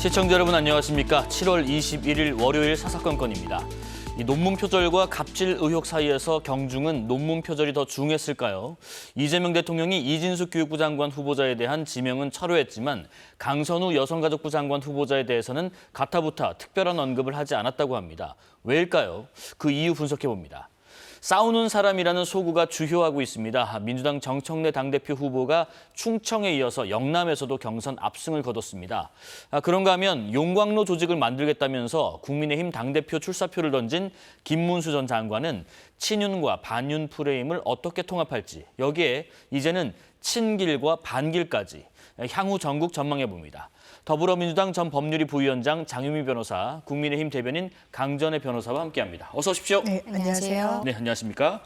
시청자 여러분 안녕하십니까? 7월 21일 월요일 사사건건입니다. 이 논문 표절과 갑질 의혹 사이에서 경중은 논문 표절이 더 중했을까요? 이재명 대통령이 이진숙 교육부 장관 후보자에 대한 지명은 철회했지만 강선우 여성가족부 장관 후보자에 대해서는 가타부타 특별한 언급을 하지 않았다고 합니다. 왜일까요? 그 이유 분석해봅니다. 싸우는 사람이라는 소구가 주효하고 있습니다. 민주당 정청래 당대표 후보가 충청에 이어서 영남에서도 경선 압승을 거뒀습니다. 그런가 하면 용광로 조직을 만들겠다면서 국민의힘 당대표 출사표를 던진 김문수 전 장관은 친윤과 반윤 프레임을 어떻게 통합할지, 여기에 이제는 친길과 반길까지 향후 전국 전망해봅니다. 더불어민주당 전 법률위 부위원장 장유미 변호사, 국민의힘 대변인 강전애 변호사와 함께합니다. 어서 오십시오. 네, 안녕하세요. 네, 안녕하십니까?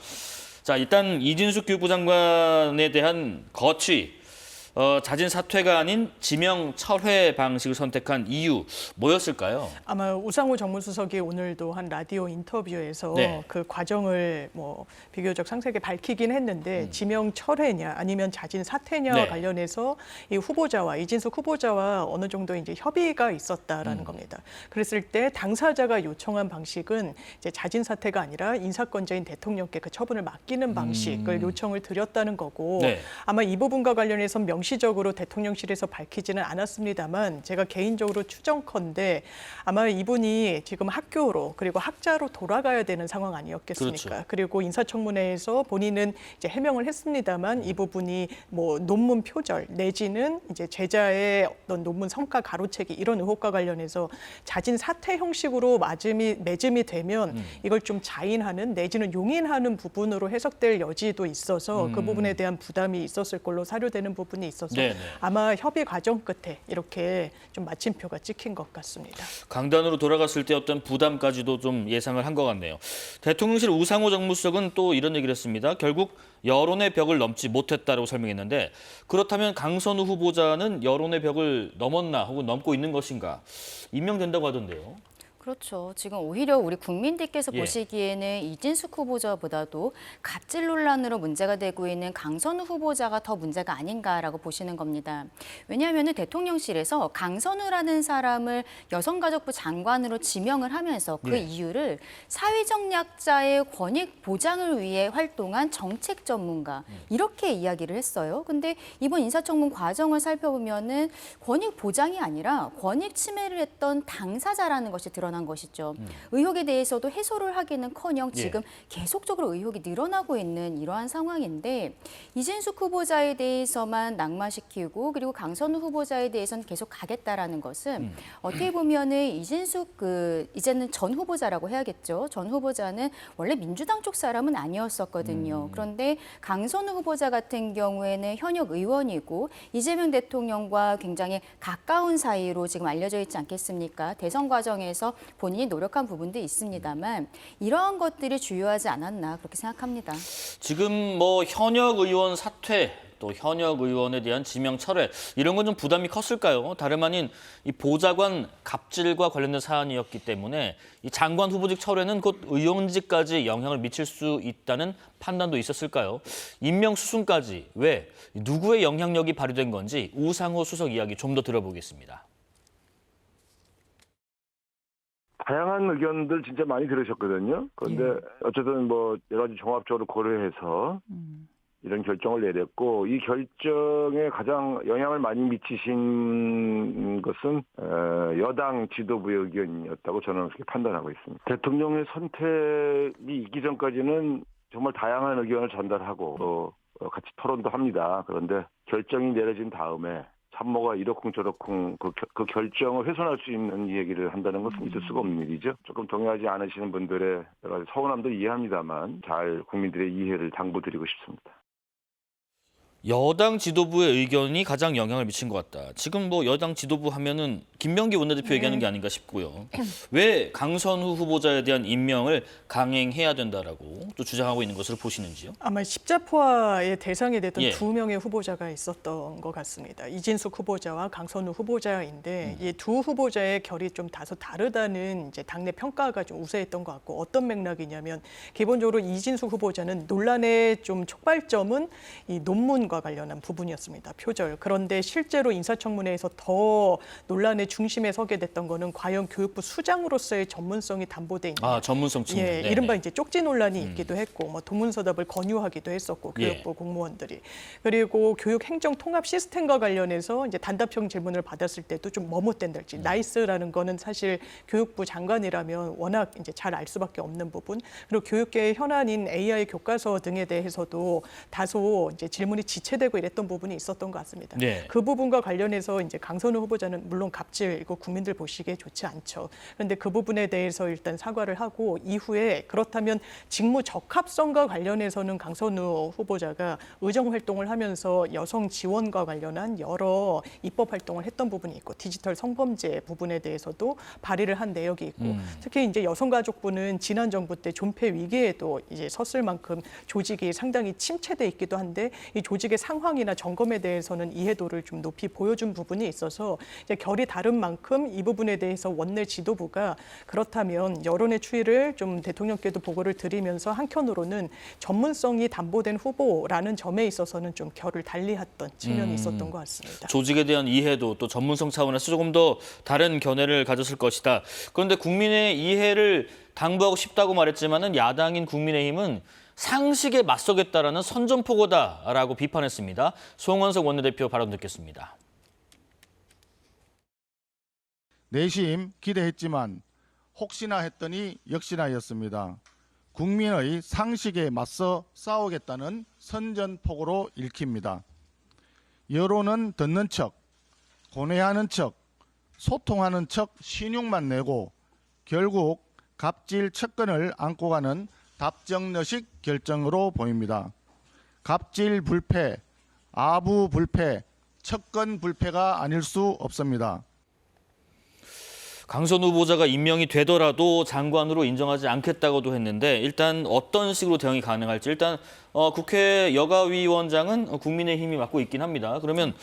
자, 일단 이진숙 교육부 장관에 대한 거취, 자진 사퇴가 아닌 지명 철회 방식을 선택한 이유 뭐였을까요? 아마 우상호 정무수석이 오늘도 한 라디오 인터뷰에서 그 과정을 비교적 상세하게 밝히긴 했는데 지명 철회냐 아니면 자진 사퇴냐 관련해서 이 후보자와 이진숙 후보자와 어느 정도 이제 협의가 있었다라는 겁니다. 그랬을 때 당사자가 요청한 방식은 이제 자진 사퇴가 아니라 인사권자인 대통령께 그 처분을 맡기는 방식을 요청을 드렸다는 거고 아마 이 부분과 관련해서 시적으로 대통령실에서 밝히지는 않았습니다만 제가 개인적으로 추정컨대 아마 이분이 지금 학교로 그리고 학자로 돌아가야 되는 상황 아니었겠습니까? 그렇죠. 그리고 인사청문회에서 본인은 이제 해명을 했습니다만 이 부분이 논문 표절 내지는 이제 제자의 어떤 논문 성과 가로채기 이런 의혹과 관련해서 자진 사퇴 형식으로 매짐이 되면 이걸 좀 자인하는 내지는 용인하는 부분으로 해석될 여지도 있어서 그 부분에 대한 부담이 있었을 걸로 사료되는 부분이 있어서 아마 협의 과정 끝에 이렇게 좀 마침표가 찍힌 것 같습니다. 강단으로 돌아갔을 때 어떤 부담까지도 좀 예상을 한 것 같네요. 대통령실 우상호 정무수석은 또 이런 얘기를 했습니다. 결국 여론의 벽을 넘지 못했다고 설명했는데 그렇다면 강선우 후보자는 여론의 벽을 넘었나 혹은 넘고 있는 것인가 임명된다고 하던데요. 그렇죠. 지금 오히려 우리 국민들께서 보시기에는 이진숙 후보자보다도 갑질 논란으로 문제가 되고 있는 강선우 후보자가 더 문제가 아닌가라고 보시는 겁니다. 왜냐하면 대통령실에서 강선우라는 사람을 여성가족부 장관으로 지명을 하면서 그 이유를 사회적 약자의 권익 보장을 위해 활동한 정책 전문가 이렇게 이야기를 했어요. 근데 이번 인사청문 과정을 살펴보면은 권익 보장이 아니라 권익 침해를 했던 당사자라는 것이 드러나 것이죠. 의혹에 대해서도 해소를 하기는커녕 지금 계속적으로 의혹이 늘어나고 있는 이러한 상황인데 이진숙 후보자에 대해서만 낙마시키고 그리고 강선우 후보자에 대해서는 계속 가겠다라는 것은 어떻게 보면은 이진숙 이제는 전 후보자라고 해야겠죠. 전 후보자는 원래 민주당 쪽 사람은 아니었었거든요. 그런데 강선우 후보자 같은 경우에는 현역 의원이고 이재명 대통령과 굉장히 가까운 사이로 지금 알려져 있지 않겠습니까? 대선 과정에서 본인이 노력한 부분도 있습니다만 이러한 것들이 주요하지 않았나 그렇게 생각합니다. 지금 현역 의원 사퇴 또 현역 의원에 대한 지명 철회 이런 건 좀 부담이 컸을까요? 다름 아닌 이 보좌관 갑질과 관련된 사안이었기 때문에 이 장관 후보직 철회는 곧 의원직까지 영향을 미칠 수 있다는 판단도 있었을까요? 임명 수순까지 왜 누구의 영향력이 발휘된 건지 우상호 수석 이야기 좀 더 들어보겠습니다. 다양한 의견들 진짜 많이 들으셨거든요. 그런데 어쨌든 여러 가지 종합적으로 고려해서 이런 결정을 내렸고 이 결정에 가장 영향을 많이 미치신 것은 여당 지도부의 의견이었다고 저는 그렇게 판단하고 있습니다. 대통령의 선택이 있기 전까지는 정말 다양한 의견을 전달하고 또 같이 토론도 합니다. 그런데 결정이 내려진 다음에 참모가 이러쿵저러쿵 그 결정을 훼손할 수 있는 얘기를 한다는 것은 있을 수가 없는 일이죠. 조금 동의하지 않으시는 분들의 여러 가지 서운함도 이해합니다만 잘 국민들의 이해를 당부드리고 싶습니다. 여당 지도부의 의견이 가장 영향을 미친 것 같다. 지금 여당 지도부 하면은 김병기 원내대표 얘기하는 게 아닌가 싶고요. 왜 강선우 후보자에 대한 임명을 강행해야 된다라고 또 주장하고 있는 것으로 보시는지요? 아마 십자포화의 대상이 됐던 두 명의 후보자가 있었던 것 같습니다. 이진숙 후보자와 강선우 후보자인데 이 두 후보자의 결이 좀 다소 다르다는 이제 당내 평가가 좀 우세했던 것 같고 어떤 맥락이냐면 기본적으로 이진숙 후보자는 논란의 좀 촉발점은 이 논문과 사건과 관련한 부분이었습니다. 표절. 그런데 실제로 인사청문회에서 더 논란의 중심에 서게 됐던 거는 과연 교육부 수장으로서의 전문성이 담보돼 있냐. 전문성 측면. 예, 이른바 이제 쪽지 논란이 있기도 했고, 뭐 도문서답을 권유하기도 했었고, 교육부 공무원들이. 그리고 교육행정통합 시스템과 관련해서 이제 단답형 질문을 받았을 때도 좀 머뭇댄달지. 나이스라는 거는 사실 교육부 장관이라면 워낙 이제 잘 알 수밖에 없는 부분. 그리고 교육계의 현안인 AI 교과서 등에 대해서도 다소 이제 질문이 지체되고 이랬던 부분이 있었던 것 같습니다. 네. 그 부분과 관련해서 이제 강선우 후보자는 물론 갑질, 이거 국민들 보시기에 좋지 않죠. 그런데 그 부분에 대해서 일단 사과를 하고 이후에 그렇다면 직무 적합성과 관련해서는 강선우 후보자가 의정 활동을 하면서 여성 지원과 관련한 여러 입법 활동을 했던 부분이 있고 디지털 성범죄 부분에 대해서도 발의를 한 내역이 있고 특히 이제 여성가족부는 지난 정부 때 존폐 위기에도 이제 섰을 만큼 조직이 상당히 침체돼 있기도 한데 이 조직의 상황이나 점검에 대해서는 이해도를 좀 높이 보여준 부분이 있어서 이제 결이 다른 만큼 이 부분에 대해서 원내 지도부가 그렇다면 여론의 추이를 좀 대통령께도 보고를 드리면서 한켠으로는 전문성이 담보된 후보라는 점에 있어서는 좀 결을 달리했던 측면이 있었던 것 같습니다. 조직에 대한 이해도 또 전문성 차원에서 조금 더 다른 견해를 가졌을 것이다. 그런데 국민의 이해를 당부하고 싶다고 말했지만은 야당인 국민의힘은 상식에 맞서겠다라는 선전포고다라고 비판했습니다. 송원석 원내대표 발언 듣겠습니다. 내심 기대했지만 혹시나 했더니 역시나였습니다. 국민의 상식에 맞서 싸우겠다는 선전포고로 읽힙니다. 여론은 듣는 척, 고뇌하는 척, 소통하는 척 신용만 내고 결국 갑질 척근을 안고 가는 답정너식 결정으로 보입니다. 갑질 불패, 아부 불패, 척근 불패가 아닐 수 없습니다. 강선우 후보자가 임명이 되더라도 장관으로 인정하지 않겠다고도 했는데 일단 어떤 식으로 대응이 가능할지 일단 국회 여가위원장은 국민의힘이 맡고 있긴 합니다. 그러면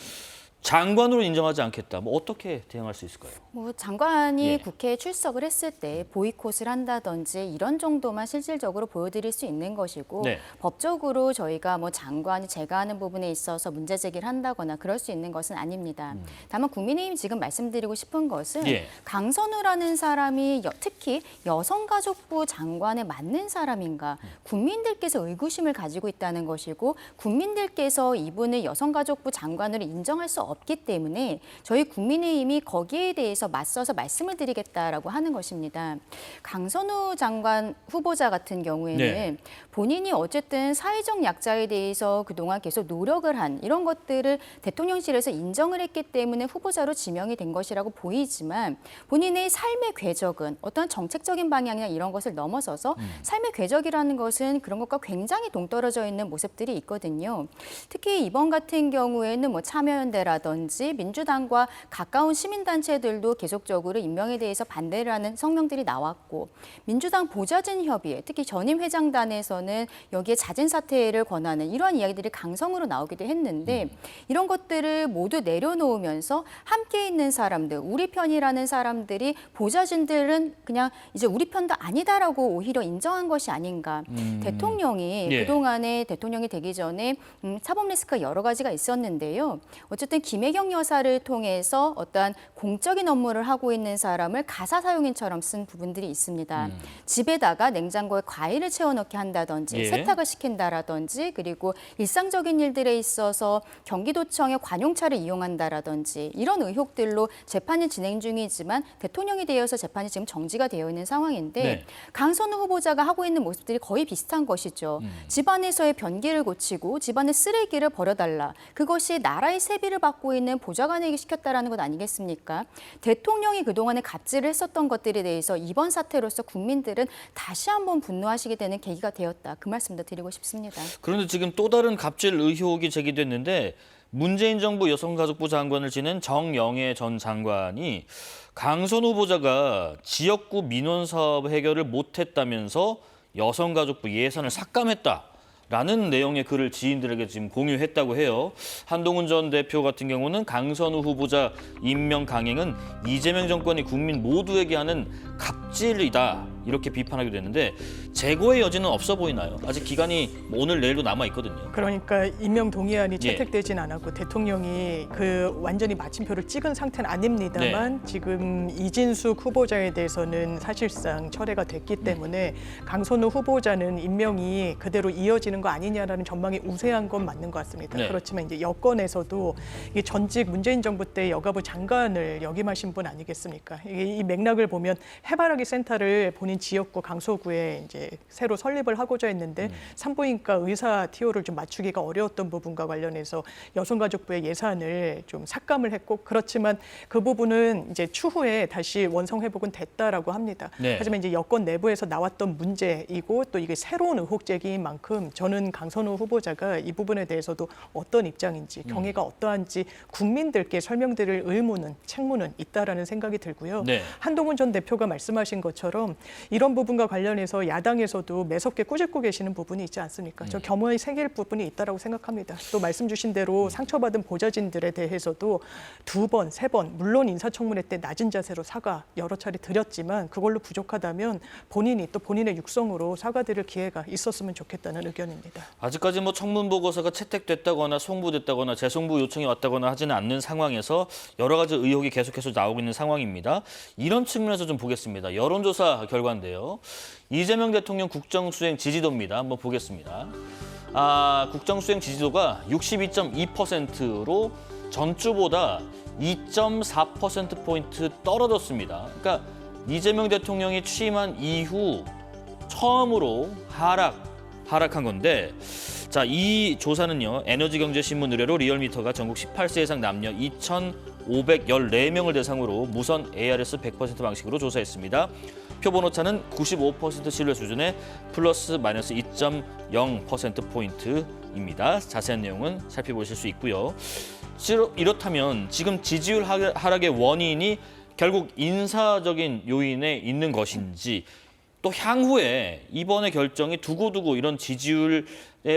장관으로 인정하지 않겠다. 뭐 어떻게 대응할 수 있을까요? 뭐 장관이 예. 국회에 출석을 했을 때 보이콧을 한다든지 이런 정도만 실질적으로 보여드릴 수 있는 것이고 네. 법적으로 저희가 뭐 장관이 제가 하는 부분에 있어서 문제 제기를 한다거나 그럴 수 있는 것은 아닙니다. 다만 국민의힘이 지금 말씀드리고 싶은 것은 예. 강선우라는 사람이 특히 여성가족부 장관에 맞는 사람인가 국민들께서 의구심을 가지고 있다는 것이고 국민들께서 이분을 여성가족부 장관으로 인정할 수 없기 때문에 저희 국민의힘이 거기에 대해서 맞서서 말씀을 드리겠다라고 하는 것입니다. 강선우 장관 후보자 같은 경우에는 네. 본인이 어쨌든 사회적 약자에 대해서 그동안 계속 노력을 한 이런 것들을 대통령실에서 인정을 했기 때문에 후보자로 지명이 된 것이라고 보이지만 본인의 삶의 궤적은 어떤 정책적인 방향이나 이런 것을 넘어서서 삶의 궤적이라는 것은 그런 것과 굉장히 동떨어져 있는 모습들이 있거든요. 특히 이번 같은 경우에는 뭐 참여연대라든지 민주당과 가까운 시민단체들도 계속적으로 임명에 대해서 반대를 하는 성명들이 나왔고 민주당 보좌진협의회 특히 전임 회장단에서는 여기에 자진 사퇴를 권하는 이러한 이야기들이 강성으로 나오기도 했는데 이런 것들을 모두 내려놓으면서 함께 있는 사람들, 우리 편이라는 사람들이 보좌진들은 그냥 이제 우리 편도 아니다라고 오히려 인정한 것이 아닌가. 대통령이 예. 그동안에 대통령이 되기 전에 사법 리스크가 여러 가지가 있었는데요. 어쨌든 김혜경 여사를 통해서 어떠한 공적인 업무를 하고 있는 사람을 가사 사용인처럼 쓴 부분들이 있습니다. 집에다가 냉장고에 과일을 채워넣게 한다든지 예. 세탁을 시킨다라든지 그리고 일상적인 일들에 있어서 경기도청의 관용차를 이용한다라든지 이런 의혹들로 재판이 진행 중이지만 대통령이 되어서 재판이 지금 정지가 되어 있는 상황인데 네. 강선우 후보자가 하고 있는 모습들이 거의 비슷한 것이죠. 집안에서의 변기를 고치고 집안의 쓰레기를 버려달라. 그것이 나라의 세비를 받고 있는 보좌관에게 시켰다라는 것 아니겠습니까? 대통령이 그동안에 갑질을 했었던 것들에 대해서 이번 사태로서 국민들은 다시 한번 분노하시게 되는 계기가 되었다. 그 말씀도 드리고 싶습니다. 그런데 지금 또 다른 갑질 의혹이 제기됐는데 문재인 정부 여성가족부 장관을 지낸 정영애 전 장관이 강선우 후보자가 지역구 민원사업 해결을 못했다면서 여성가족부 예산을 삭감했다라는 내용의 글을 지인들에게 지금 공유했다고 해요. 한동훈 전 대표 같은 경우는 강선우 후보자 임명 강행은 이재명 정권이 국민 모두에게 하는 갑질이다 이렇게 비판하기도 했는데 재고의 여지는 없어 보이나요? 아직 기간이 오늘 내일도 남아 있거든요. 그러니까 임명 동의안이 채택되진 않았고 대통령이 그 완전히 마침표를 찍은 상태는 아닙니다만 지금 이진숙 후보자에 대해서는 사실상 철회가 됐기 때문에 강선우 후보자는 임명이 그대로 이어지는 거 아니냐라는 전망이 우세한 건 맞는 것 같습니다. 그렇지만 이제 여권에서도 이 전직 문재인 정부 때 여가부 장관을 역임하신 분 아니겠습니까? 이 맥락을 보면 해바라기 센터를 본인 지역구 강서구에 이제 새로 설립을 하고자 했는데 산부인과 의사 티오를 좀 맞추기가 어려웠던 부분과 관련해서 여성가족부의 예산을 좀 삭감을 했고 그렇지만 그 부분은 이제 추후에 다시 원성 회복은 됐다라고 합니다. 하지만 이제 여권 내부에서 나왔던 문제이고 또 이게 새로운 의혹 제기인 만큼 저는 강선우 후보자가 이 부분에 대해서도 어떤 입장인지 경위가 어떠한지 국민들께 설명드릴 의무는 책무는 있다라는 생각이 들고요. 한동훈 전 대표가 말씀하신 것처럼 이런 부분과 관련해서 야당에서도 매섭게 꾸짖고 계시는 부분이 있지 않습니까? 저 겸허히 새길 부분이 있다라고 생각합니다. 또 말씀 주신 대로 상처받은 보좌진들에 대해서도 2번, 3번 물론 인사청문회 때 낮은 자세로 사과 여러 차례 드렸지만 그걸로 부족하다면 본인이 또 본인의 육성으로 사과드릴 기회가 있었으면 좋겠다는 의견입니다. 아직까지 뭐 청문 보고서가 채택됐다거나 송부됐다거나 재송부 요청이 왔다거나 하지는 않는 상황에서 여러 가지 의혹이 계속해서 나오고 있는 상황입니다. 이런 측면에서 좀 보겠습니다. 여론조사 결과인데요. 이재명 대통령 국정수행 지지도입니다. 한번 보겠습니다. 국정수행 지지도가 62.2%로 전주보다 2.4%포인트 떨어졌습니다. 그러니까 이재명 대통령이 취임한 이후 처음으로 하락한 건데 자, 이 조사는요. 에너지경제신문 의뢰로 리얼미터가 전국 18세 이상 남녀 2,514명을 대상으로 무선 ARS 100% 방식으로 조사했습니다. 표본 오차는 95% 신뢰 수준의 플러스 마이너스 2.0%포인트입니다. 자세한 내용은 살펴보실 수 있고요. 이렇다면 지금 지지율 하락의 원인이 결국 인사적인 요인에 있는 것인지 또 향후에 이번의 결정이 두고두고 이런 지지율의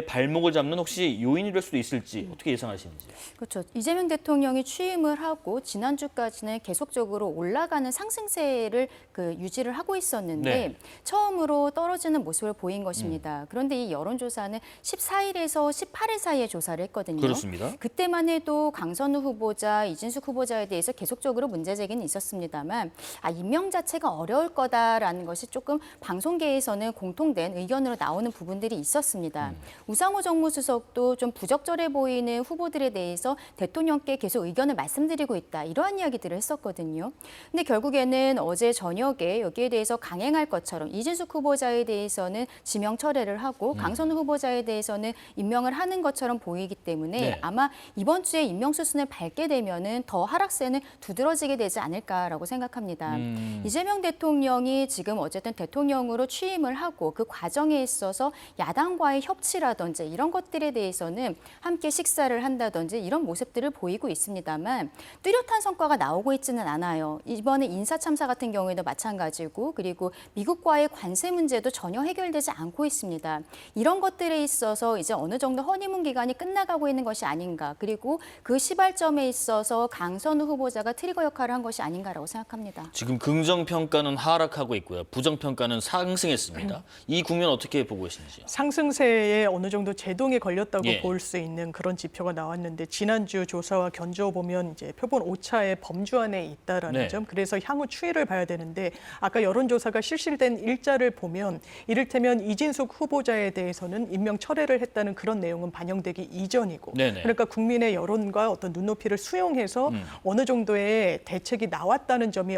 발목을 잡는 혹시 요인이 될 수도 있을지 어떻게 예상하시는지. 그렇죠. 이재명 대통령이 취임을 하고 지난주까지는 계속적으로 올라가는 상승세를 유지를 하고 있었는데 처음으로 떨어지는 모습을 보인 것입니다. 그런데 이 여론조사는 14일에서 18일 사이에 조사를 했거든요. 그렇습니다. 그때만 해도 강선우 후보자, 이진숙 후보자에 대해서 계속적으로 문제 제기는 있었습니다만 임명 자체가 어려울 거다라는 것이 조금 방송계에서는 공통된 의견으로 나오는 부분들이 있었습니다. 우상호 정무수석도 좀 부적절해 보이는 후보들에 대해서 대통령께 계속 의견을 말씀드리고 있다. 이러한 이야기들을 했었거든요. 근데 결국에는 어제 저녁에 여기에 대해서 강행할 것처럼 이진숙 후보자에 대해서는 지명 철회를 하고 강선우 후보자에 대해서는 임명을 하는 것처럼 보이기 때문에 아마 이번 주에 임명 수순을 밟게 되면은 더 하락세는 두드러지게 되지 않을까라고 생각합니다. 이재명 대통령이 지금 어쨌든 대통령으로 취임을 하고 그 과정에 있어서 야당과의 협치라든지 이런 것들에 대해서는 함께 식사를 한다든지 이런 모습들을 보이고 있습니다만 뚜렷한 성과가 나오고 있지는 않아요. 이번에 인사 참사 같은 경우에도 마찬가지고 그리고 미국과의 관세 문제도 전혀 해결되지 않고 있습니다. 이런 것들에 있어서 이제 어느 정도 허니문 기간이 끝나가고 있는 것이 아닌가 그리고 그 시발점에 있어서 강선우 후보자가 트리거 역할을 한 것이 아닌가라고 생각합니다. 지금 긍정평가는 하락하고 있고요. 부정평가는 상승했습니다. 이 국면 어떻게 보고 계신지요? 상승세에 어느 정도 제동이 걸렸다고 볼 수 있는 그런 지표가 나왔는데 지난주 조사와 견주어 보면 이제 표본 오차의 범주 안에 있다라는 점. 그래서 향후 추이를 봐야 되는데 아까 여론조사가 실시된 일자를 보면 이를테면 이진숙 후보자에 대해서는 임명 철회를 했다는 그런 내용은 반영되기 이전이고 그러니까 국민의 여론과 어떤 눈높이를 수용해서 어느 정도의 대책이 나왔다는 점이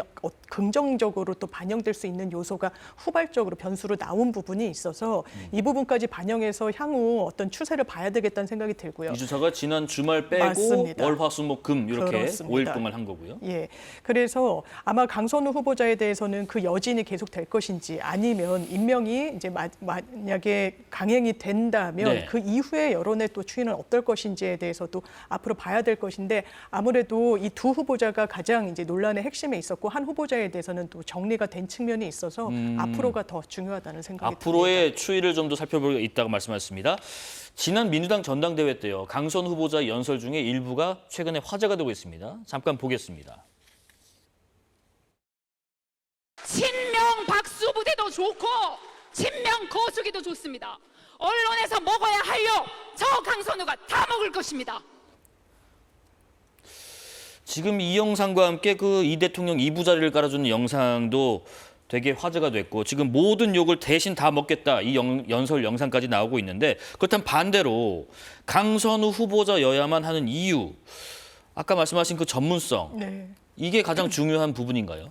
긍정적으로 또 반영될 수 있는 요소가 후발적으로 변수로 나온 부분이 있어서 이 부분까지 반영해서 향후 어떤 추세를 봐야 되겠다는 생각이 들고요. 이 주사가 지난 주말 빼고 맞습니다. 월, 화, 수, 목, 금 이렇게 그렇습니다. 5일 동안 한 거고요. 그래서 아마 강선우 후보자에 대해서는 그 여진이 계속 될 것인지 아니면 임명이 이제 만약에 강행이 된다면 그 이후에 여론의 또 추이는 어떨 것인지에 대해서도 앞으로 봐야 될 것인데 아무래도 이 두 후보자가 가장 이제 논란의 핵심에 있었고 한 후보자에 대해서는 또 정리가 된 측면이 있어서 앞으로가 더 중요하다는 생각이 앞으로의 듭니다. 추이를 좀 더 살펴볼 게 있다고 말씀하셨습니다. 지난 민주당 전당대회 때요. 강선 후보자 연설 중에 일부가 최근에 화제가 되고 있습니다. 잠깐 보겠습니다. 친명 박수부대도 좋고 친명 거수기도 좋습니다. 언론에서 먹어야 할 욕, 저 강선우가 다 먹을 것입니다. 지금 이 영상과 함께 그 이 대통령 이부자리를 깔아주는 영상도 되게 화제가 됐고 지금 모든 욕을 대신 다 먹겠다 이 연설 영상까지 나오고 있는데 그렇다면 반대로 강선우 후보자여야만 하는 이유 아까 말씀하신 그 전문성 네. 이게 가장 중요한 부분인가요?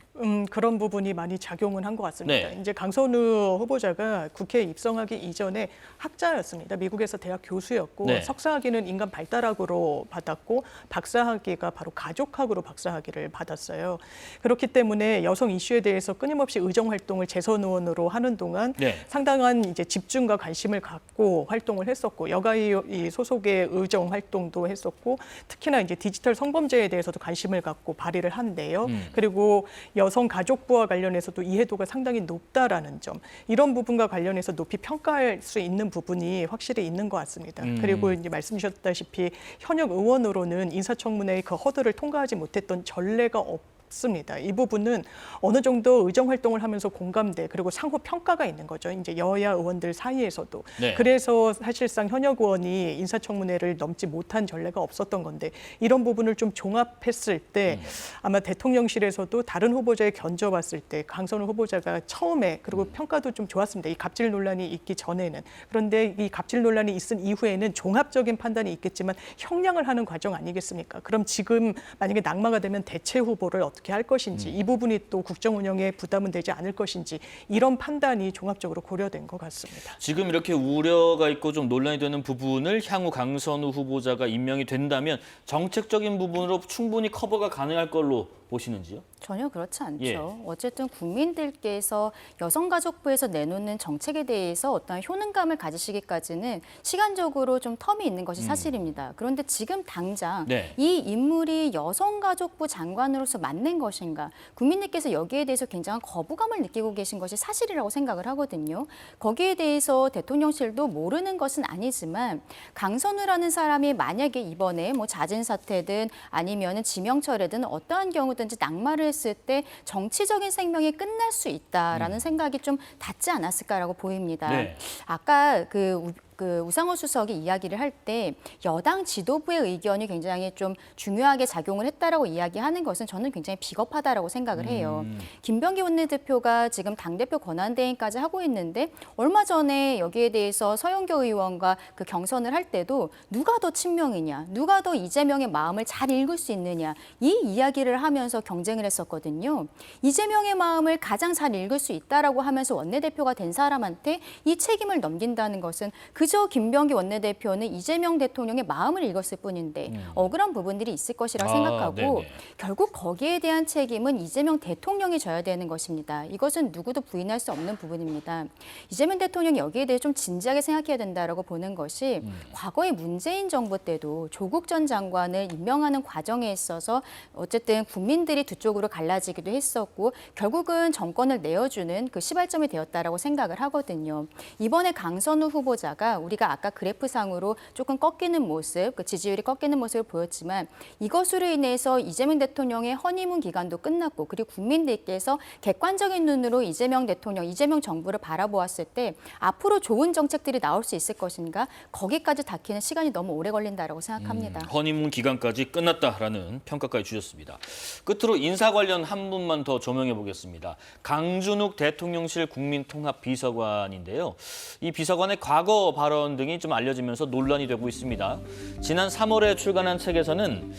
그런 부분이 많이 작용은 한 것 같습니다. 네. 이제 강선우 후보자가 국회에 입성하기 이전에 학자였습니다. 미국에서 대학 교수였고 네. 석사학위는 인간 발달학으로 받았고 박사학위가 바로 가족학으로 박사학위를 받았어요. 그렇기 때문에 여성 이슈에 대해서 끊임없이 의정 활동을 재선 의원으로 하는 동안 네. 상당한 이제 집중과 관심을 갖고 활동을 했었고 여가위 소속의 의정 활동도 했었고 특히나 이제 디지털 성범죄에 대해서도 관심을 갖고 발의를 한데요. 그리고 여성가족부와 관련해서도 이해도가 상당히 높다라는 점, 이런 부분과 관련해서 높이 평가할 수 있는 부분이 확실히 있는 것 같습니다. 그리고 이제 말씀 주셨다시피 현역 의원으로는 인사청문회의 그 허들을 통과하지 못했던 전례가 없습니다. 이 부분은 어느 정도 의정 활동을 하면서 공감대 그리고 상호 평가가 있는 거죠. 이제 여야 의원들 사이에서도. 네. 그래서 사실상 현역 의원이 인사청문회를 넘지 못한 전례가 없었던 건데 이런 부분을 좀 종합했을 때 아마 대통령실에서도 다른 후보자에 견져봤을 때 강선우 후보자가 처음에 그리고 평가도 좀 좋았습니다. 이 갑질 논란이 있기 전에는. 그런데 이 갑질 논란이 있은 이후에는 종합적인 판단이 있겠지만 형량을 하는 과정 아니겠습니까? 그럼 지금 만약에 낙마가 되면 대체 후보를 어떻게 할 것인지 이 부분이 또 국정 운영에 부담은 되지 않을 것인지 이런 판단이 종합적으로 고려된 것 같습니다. 지금 이렇게 우려가 있고 좀 논란이 되는 부분을 향후 강선우 후보자가 임명이 된다면 정책적인 부분으로 충분히 커버가 가능할 걸로 보시는지요? 전혀 그렇지 않죠. 예. 어쨌든 국민들께서 여성가족부에서 내놓는 정책에 대해서 어떤 효능감을 가지시기까지는 시간적으로 좀 텀이 있는 것이 사실입니다. 그런데 지금 당장 네. 이 인물이 여성가족부 장관으로서 맞는 것인가, 국민들께서 여기에 대해서 굉장한 거부감을 느끼고 계신 것이 사실이라고 생각을 하거든요. 거기에 대해서 대통령실도 모르는 것은 아니지만 강선우라는 사람이 만약에 이번에 뭐 자진 사퇴든 아니면은 지명철회든 어떠한 경우든지 낙마를 했을 때 정치적인 생명이 끝날 수 있다라는 생각이 좀 닿지 않았을까라고 보입니다. 네. 아까 그 우상호 수석이 이야기를 할 때 여당 지도부의 의견이 굉장히 좀 중요하게 작용을 했다라고 이야기하는 것은 저는 굉장히 비겁하다라고 생각을 해요. 김병기 원내대표가 지금 당대표 권한대행까지 하고 있는데 얼마 전에 여기에 대해서 서영교 의원과 그 경선을 할 때도 누가 더 친명이냐, 누가 더 이재명의 마음을 잘 읽을 수 있느냐 이 이야기를 하면서 경쟁을 했었거든요. 이재명의 마음을 가장 잘 읽을 수 있다라고 하면서 원내대표가 된 사람한테 이 책임을 넘긴다는 것은 그저 김병기 원내대표는 이재명 대통령의 마음을 읽었을 뿐인데 억울한 부분들이 있을 것이라고 생각하고 네네. 결국 거기에 대한 책임은 이재명 대통령이 져야 되는 것입니다. 이것은 누구도 부인할 수 없는 부분입니다. 이재명 대통령이 여기에 대해 좀 진지하게 생각해야 된다라고 보는 것이 과거에 문재인 정부 때도 조국 전 장관을 임명하는 과정에 있어서 어쨌든 국민들이 두 쪽으로 갈라지기도 했었고 결국은 정권을 내어주는 그 시발점이 되었다라고 생각을 하거든요. 이번에 강선우 후보자가 우리가 아까 그래프상으로 조금 꺾이는 모습, 그 지지율이 꺾이는 모습을 보였지만 이것으로 인해서 이재명 대통령의 허니문 기간도 끝났고 그리고 국민들께서 객관적인 눈으로 이재명 대통령, 이재명 정부를 바라보았을 때 앞으로 좋은 정책들이 나올 수 있을 것인가 거기까지 닿기는 시간이 너무 오래 걸린다라고 생각합니다. 허니문 기간까지 끝났다라는 평가까지 주셨습니다. 끝으로 인사 관련 한 분만 더 조명해 보겠습니다. 강준욱 대통령실 국민통합비서관인데요. 이 비서관의 과거 발언 등이 좀 알려지면서 논란이 되고 있습니다. 지난 3월에 출간한 책에서는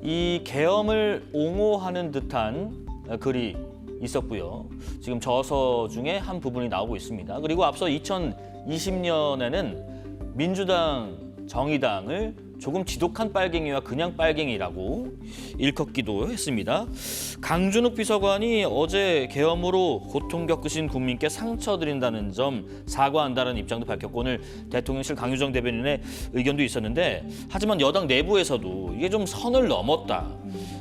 이 계엄을 옹호하는 듯한 글이 있었고요. 지금 저서 중에 한 부분이 나오고 있습니다. 그리고 앞서 2020년에는 민주당, 정의당을 조금 지독한 빨갱이와 그냥 빨갱이라고 일컫기도 했습니다. 강준욱 비서관이 어제 계엄으로 고통 겪으신 국민께 상처 드린다는 점 사과한다는 입장도 밝혔고 오늘 대통령실 강유정 대변인의 의견도 있었는데 하지만 여당 내부에서도 이게 좀 선을 넘었다.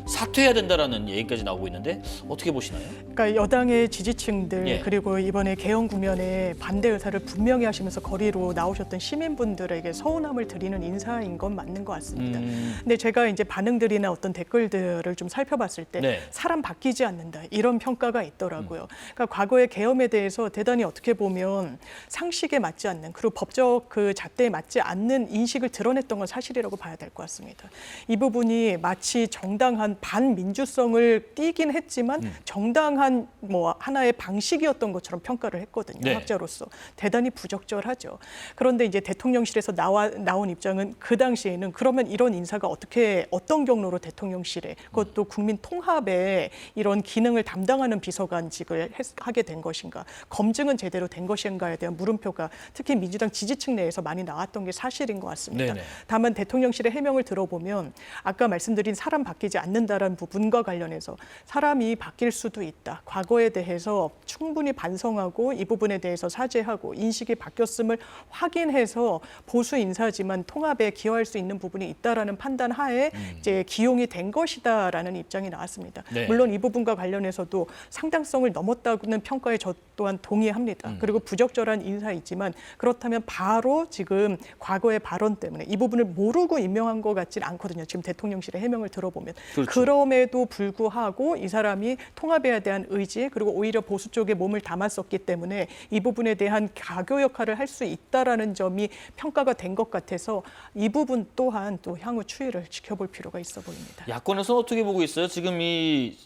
사퇴해야 된다라는 얘기까지 나오고 있는데 어떻게 보시나요? 그러니까 여당의 지지층들 예. 그리고 이번에 개헌 국면에 반대 의사를 분명히 하시면서 거리로 나오셨던 시민분들에게 서운함을 드리는 인사인 건 맞는 것 같습니다. 근데 제가 이제 반응들이나 어떤 댓글들을 좀 살펴봤을 때 네. 사람 바뀌지 않는다 이런 평가가 있더라고요. 그러니까 과거의 계엄에 대해서 대단히 어떻게 보면 상식에 맞지 않는 그리고 법적 그 잣대에 맞지 않는 인식을 드러냈던 건 사실이라고 봐야 될 것 같습니다. 이 부분이 마치 정당한 반민주성을 띠긴 했지만 정당한 뭐 하나의 방식이었던 것처럼 평가를 했거든요. 네. 학자로서 대단히 부적절하죠. 그런데 이제 대통령실에서 나온 입장은 그 당시에는 그러면 이런 인사가 어떻게 어떤 경로로 대통령실에 그것도 국민 통합에 이런 기능을 담당하는 비서관직을 하게 된 것인가, 검증은 제대로 된 것인가에 대한 물음표가 특히 민주당 지지층 내에서 많이 나왔던 게 사실인 것 같습니다. 네네. 다만 대통령실의 해명을 들어보면 아까 말씀드린 사람 바뀌지 않는다라는 부분과 관련해서 사람이 바뀔 수도 있다. 과거에 대해서 충분히 반성하고 이 부분에 대해서 사죄하고 인식이 바뀌었음을 확인해서 보수 인사지만 통합에 기여할 수 있는 부분이 있다라는 판단 하에 이제 기용이 된 것이다라는 입장이 나왔습니다. 네. 물론 이 부분과 관련해서도 상당성을 넘었다는 평가에 저 또한 동의합니다. 그리고 부적절한 인사이지만 그렇다면 바로 지금 과거의 발언 때문에 이 부분을 모르고 임명한 것 같지는 않거든요. 지금 대통령실의 해명을 들어보면. 그렇죠. 그럼에도 불구하고 이 사람이 통합에 대한 의지 그리고 오히려 보수 쪽에 몸을 담았었기 때문에 이 부분에 대한 가교 역할을 할 수 있다라는 점이 평가가 된 것 같아서 이 부분 또한 또 향후 추이를 지켜볼 필요가 있어 보입니다. 야권에서는 어떻게 보고 있어요? 지금 이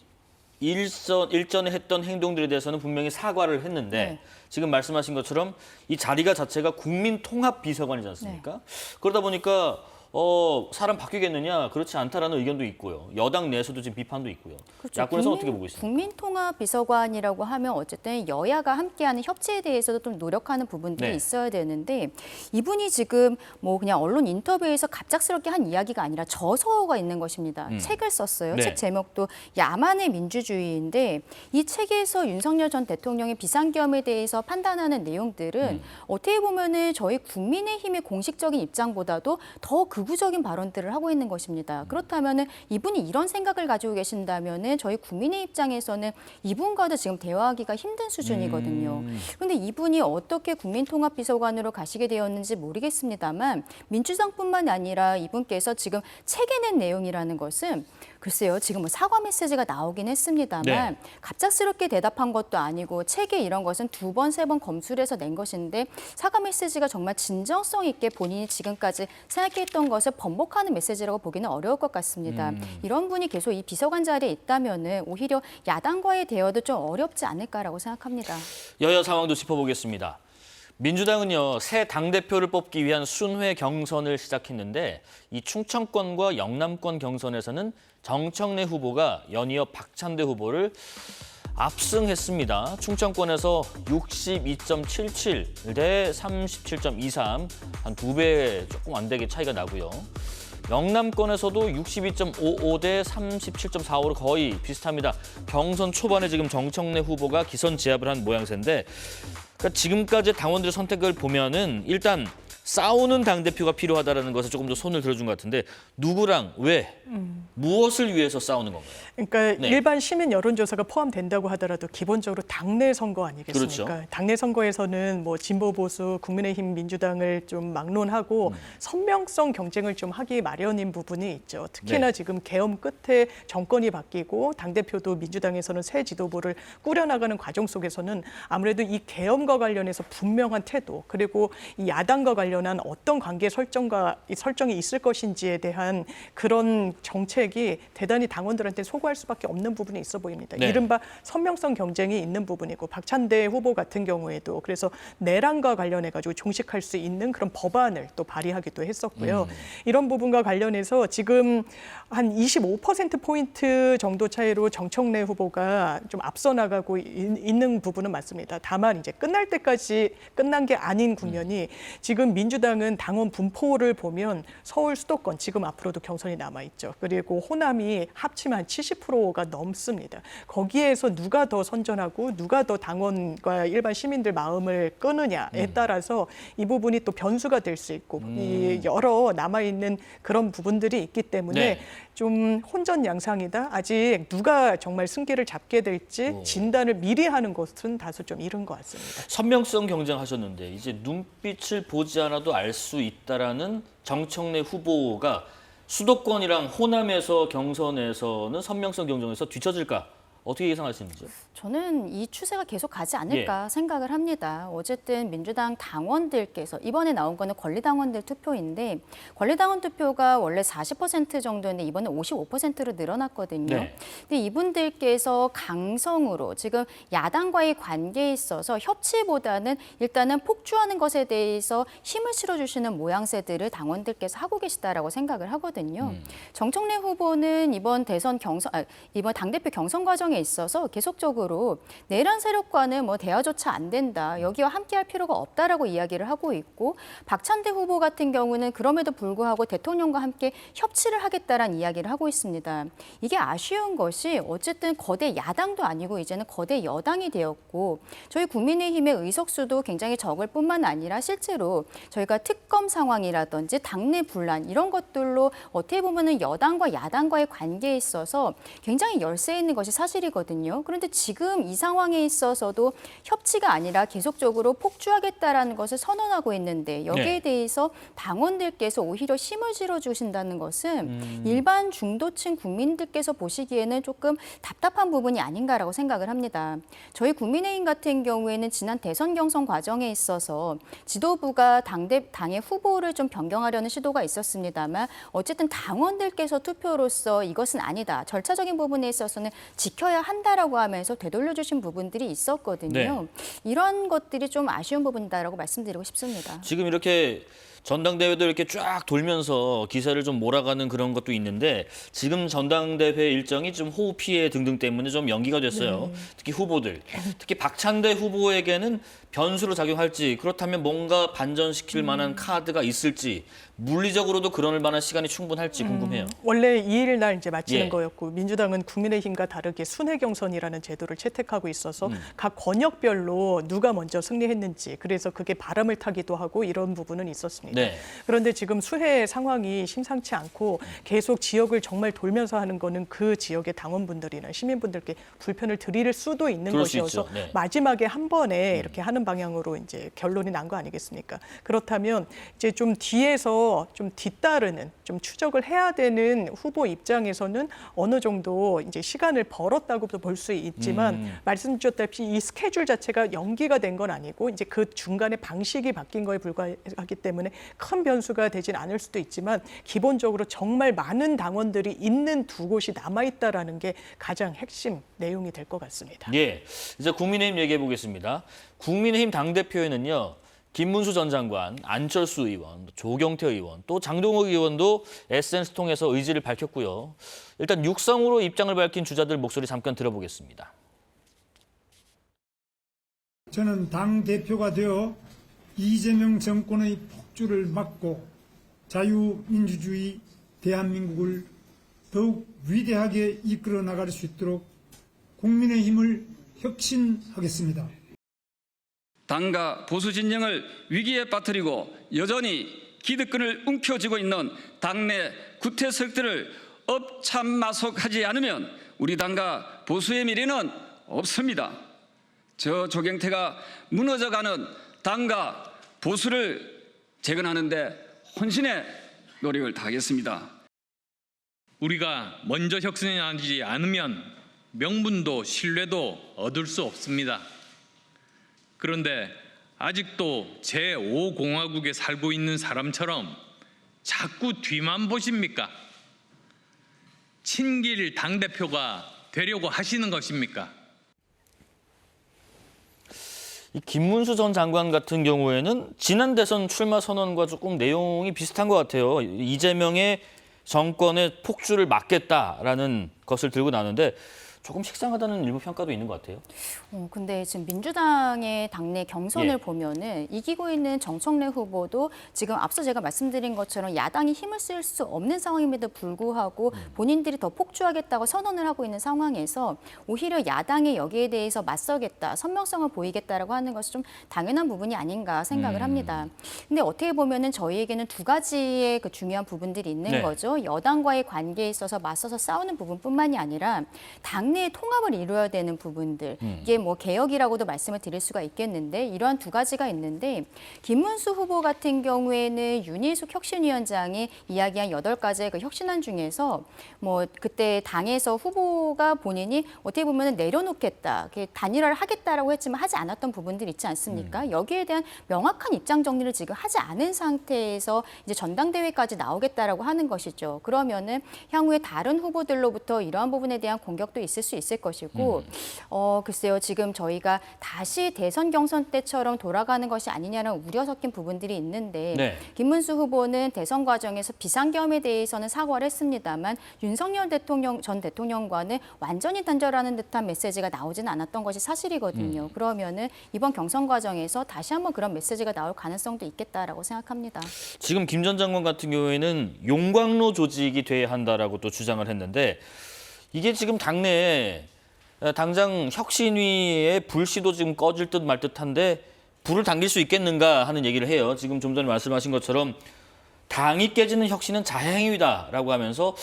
일전에 했던 행동들에 대해서는 분명히 사과를 했는데 네. 지금 말씀하신 것처럼 이 자리가 자체가 국민통합비서관이지 않습니까? 그러다 보니까 사람 바뀌겠느냐? 그렇지 않다라는 의견도 있고요. 여당 내에서도 지금 비판도 있고요. 그렇죠. 야권에서는 어떻게 보고 있습니까? 국민통합비서관이라고 하면 어쨌든 여야가 함께하는 협치에 대해서도 좀 노력하는 부분들이 네. 있어야 되는데 이분이 지금 뭐 그냥 언론 인터뷰에서 갑작스럽게 한 이야기가 아니라 저서가 있는 것입니다. 책을 썼어요. 네. 책 제목도 야만의 민주주의인데 이 책에서 윤석열 전 대통령의 비상계엄에 대해서 판단하는 내용들은 어떻게 보면은 저희 국민의힘의 공식적인 입장보다도 더 극우적인 발언들을 하고 있는 것입니다. 그렇다면은 이분이 이런 생각을 가지고 계신다면은 저희 국민의 입장에서는 이분과도 지금 대화하기가 힘든 수준이거든요. 그런데 이분이 어떻게 국민통합비서관으로 가시게 되었는지 모르겠습니다만 민주당뿐만 아니라 이분께서 지금 책에 낸 내용이라는 것은 글쎄요, 지금 뭐 사과 메시지가 나오긴 했습니다만 네. 갑작스럽게 대답한 것도 아니고 책에 이런 것은 2번, 3번 검수해서 낸 것인데 사과 메시지가 정말 진정성 있게 본인이 지금까지 생각했던 것을 번복하는 메시지라고 보기는 어려울 것 같습니다. 이런 분이 계속 이 비서관 자리에 있다면은 오히려 야당과의 대화도 좀 어렵지 않을까라고 생각합니다. 여야 상황도 짚어보겠습니다. 민주당은요, 새 당대표를 뽑기 위한 순회 경선을 시작했는데 이 충청권과 영남권 경선에서는 정청래 후보가 연이어 박찬대 후보를 압승했습니다. 충청권에서 62.77 대 37.23, 한 2배 조금 안 되게 차이가 나고요. 영남권에서도 62.55 대 37.45로 거의 비슷합니다. 경선 초반에 지금 정청래 후보가 기선제압을 한 모양새인데 그러니까 지금까지 당원들의 선택을 보면은 일단 싸우는 당대표가 필요하다는 것에 조금 더 손을 들어준 것 같은데 누구랑 왜 무엇을 위해서 싸우는 건가요? 그러니까 네. 일반 시민 여론조사가 포함된다고 하더라도 기본적으로 당내 선거 아니겠습니까? 그렇죠. 당내 선거에서는 뭐 진보 보수 국민의힘 민주당을 좀 막론하고 선명성 경쟁을 좀 하기 마련인 부분이 있죠. 특히나 네. 지금 계엄 끝에 정권이 바뀌고 당대표도 민주당에서는 새 지도부를 꾸려나가는 과정 속에서는 아무래도 이 계엄과 관련해서 분명한 태도 그리고 이 야당과 관련한 어떤 관계 설정이 있을 것인지에 대한 그런 정책이 대단히 당원들한테 소구할 수밖에 없는 부분이 있어 보입니다. 네. 이른바 선명성 경쟁이 있는 부분이고 박찬대 후보 같은 경우에도 그래서 내란과 관련해가지고 종식할 수 있는 그런 법안을 또 발의하기도 했었고요. 이런 부분과 관련해서 지금 한 25%포인트 정도 차이로 정청래 후보가 좀 앞서 나가고 있는 부분은 맞습니다. 다만 이제 끝날 때까지 끝난 게 아닌 국면이 지금 민주당은 당원 분포를 보면 서울 수도권 지금 앞으로도 경선이 남아있죠. 그리고 호남이 합치면 70%가 넘습니다. 거기에서 누가 더 선전하고 누가 더 당원과 일반 시민들 마음을 끄느냐에 따라서 이 부분이 또 변수가 될 수 있고 이 여러 남아있는 그런 부분들이 있기 때문에 네. 좀 혼전양상이다. 아직 누가 정말 승기를 잡게 될지 진단을 미리 하는 것은 다소 좀 이른 것 같습니다. 선명성 경쟁하셨는데 이제 눈빛을 보지 않아도 알 수 있다라는 정청래 후보가 수도권이랑 호남에서 경선에서는 선명성 경쟁에서 뒤처질까? 어떻게 예상하시는지요? 저는 이 추세가 계속 가지 않을까 생각을 합니다. 어쨌든 민주당 당원들께서 이번에 나온 거는 권리당원들 투표인데 권리당원 투표가 원래 40% 정도인데 이번에 55%로 늘어났거든요. 네. 근데 이분들께서 강성으로 지금 야당과의 관계에 있어서 협치보다는 일단은 폭주하는 것에 대해서 힘을 실어주시는 모양새들을 당원들께서 하고 계시다라고 생각을 하거든요. 정청래 후보는 이번 이번 당대표 경선 과정에 있어서 계속적으로 내란 세력과는 뭐 대화조차 안 된다. 여기와 함께할 필요가 없다라고 이야기를 하고 있고 박찬대 후보 같은 경우는 그럼에도 불구하고 대통령과 함께 협치를 하겠다라는 이야기를 하고 있습니다. 이게 아쉬운 것이 어쨌든 거대 야당도 아니고 이제는 거대 여당이 되었고 저희 국민의힘의 의석수도 굉장히 적을 뿐만 아니라 실제로 저희가 특검 상황이라든지 당내 분란 이런 것들로 어떻게 보면은 여당과 야당과의 관계에 있어서 굉장히 열세 있는 것이 사실이거든요. 그런데 지금 이 상황에 있어서도 협치가 아니라 계속적으로 폭주하겠다라는 것을 선언하고 있는데 여기에 네. 대해서 당원들께서 오히려 힘을 실어주신다는 것은 일반 중도층 국민들께서 보시기에는 조금 답답한 부분이 아닌가라고 생각을 합니다. 저희 국민의힘 같은 경우에는 지난 대선 경선 과정에 있어서 지도부가 당의 후보를 좀 변경하려는 시도가 있었습니다만 어쨌든 당원들께서 투표로서 이것은 아니다. 절차적인 부분에 있어서는 지켜야 한다라고 하면서 되돌려주신 부분들이 있었거든요. 이런 것들이 좀 아쉬운 부분이다라고 말씀드리고 싶습니다. 지금 이렇게 전당대회도 이렇게 쫙 돌면서 기세를 좀 몰아가는 그런 것도 있는데 지금 전당대회 일정이 좀 호우 피해 등등 때문에 좀 연기가 됐어요. 특히 후보들, 특히 박찬대 후보에게는 변수로 작용할지 그렇다면 뭔가 반전시킬 만한 카드가 있을지 물리적으로도 그럴 만한 시간이 충분할지 궁금해요. 원래 2일 날 이제 마치는 예. 거였고 민주당은 국민의힘과 다르게 순회 경선이라는 제도를 채택하고 있어서 각 권역별로 누가 먼저 승리했는지 그래서 그게 바람을 타기도 하고 이런 부분은 있었습니다. 네. 그런데 지금 수해 상황이 심상치 않고 계속 지역을 정말 돌면서 하는 거는 그 지역의 당원분들이나 시민분들께 불편을 드릴 수도 있는 그럴 수 것이어서 있죠. 네. 마지막에 한 번에 이렇게 하는 방향으로 이제 결론이 난 거 아니겠습니까? 그렇다면 이제 좀 뒤에서 좀 뒤따르는 좀 추적을 해야 되는 후보 입장에서는 어느 정도 이제 시간을 벌었다고도 볼 수 있지만 말씀 주셨다시피 이 스케줄 자체가 연기가 된 건 아니고 이제 그 중간에 방식이 바뀐 거에 불과하기 때문에 큰 변수가 되진 않을 수도 있지만 기본적으로 정말 많은 당원들이 있는 두 곳이 남아 있다라는 게 가장 핵심 내용이 될 것 같습니다. 예, 이제 국민의힘 얘기해 보겠습니다. 국민의힘 당대표에는요. 김문수 전 장관, 안철수 의원, 조경태 의원, 또 장동욱 의원도 SNS 통해서 의지를 밝혔고요. 일단 육성으로 입장을 밝힌 주자들 목소리 잠깐 들어보겠습니다. 저는 당대표가 되어 이재명 정권의 폭주를 막고 자유민주주의 대한민국을 더욱 위대하게 이끌어 나갈 수 있도록 국민의힘을 혁신하겠습니다. 당과 보수 진영을 위기에 빠뜨리고 여전히 기득권을 움켜쥐고 있는 당내 구태 세력들을 업참마속하지 않으면 우리 당과 보수의 미래는 없습니다. 저 조경태가 무너져가는 당과 보수를 재건하는 데 혼신의 노력을 다하겠습니다. 우리가 먼저 혁신하지 않으면 명분도 신뢰도 얻을 수 없습니다. 그런데 아직도 제5공화국에 살고 있는 사람처럼 자꾸 뒤만 보십니까? 친길 당대표가 되려고 하시는 것입니까? 이 김문수 전 장관 같은 경우에는 지난 대선 출마 선언과 조금 내용이 비슷한 것 같아요. 이재명의 정권의 폭주를 막겠다라는 것을 들고 나오는데 조금 식상하다는 일부 평가도 있는 것 같아요. 근데 지금 민주당의 당내 경선을 예. 보면은 이기고 있는 정청래 후보도 지금 앞서 제가 말씀드린 것처럼 야당이 힘을 쓸 수 없는 상황임에도 불구하고 본인들이 더 폭주하겠다고 선언을 하고 있는 상황에서 오히려 야당이 여기에 대해서 맞서겠다, 선명성을 보이겠다라고 하는 것이 좀 당연한 부분이 아닌가 생각을 합니다. 근데 어떻게 보면은 저희에게는 두 가지의 그 중요한 부분들이 있는 네. 거죠. 여당과의 관계에 있어서 맞서서 싸우는 부분뿐만이 아니라 당내의 통합을 이루어야 되는 부분들. 이게 뭐 개혁이라고도 말씀을 드릴 수가 있겠는데 이러한 두 가지가 있는데 김문수 후보 같은 경우에는 윤희숙 혁신위원장이 이야기한 8가지의 그 혁신안 중에서 뭐 그때 당에서 후보가 본인이 어떻게 보면 내려놓겠다, 단일화를 하겠다라고 했지만 하지 않았던 부분들이 있지 않습니까? 여기에 대한 명확한 입장 정리를 지금 하지 않은 상태에서 이제 전당대회까지 나오겠다라고 하는 것이죠. 그러면은 향후에 다른 후보들로부터 이러한 부분에 대한 공격도 있을 수 있을 것이고, 글쎄요, 지금 저희가 다시 대선 경선 때처럼 돌아가는 것이 아니냐는 우려 섞인 부분들이 있는데, 네. 김문수 후보는 대선 과정에서 비상겸에 대해서는 사과를 했습니다만 윤석열 전 대통령과는 완전히 단절하는 듯한 메시지가 나오지는 않았던 것이 사실이거든요. 그러면은 이번 경선 과정에서 다시 한번 그런 메시지가 나올 가능성도 있겠다라고 생각합니다. 지금 김 전 장관 같은 경우에는 용광로 조직이 돼야 한다라고 또 주장을 했는데 이게 지금 당내에 당장 혁신위의 불씨도 지금 꺼질 듯 말 듯한데 불을 당길 수 있겠는가 하는 얘기를 해요. 지금 좀 전에 말씀하신 것처럼 당이 깨지는 혁신은 자해행위다라고 하면서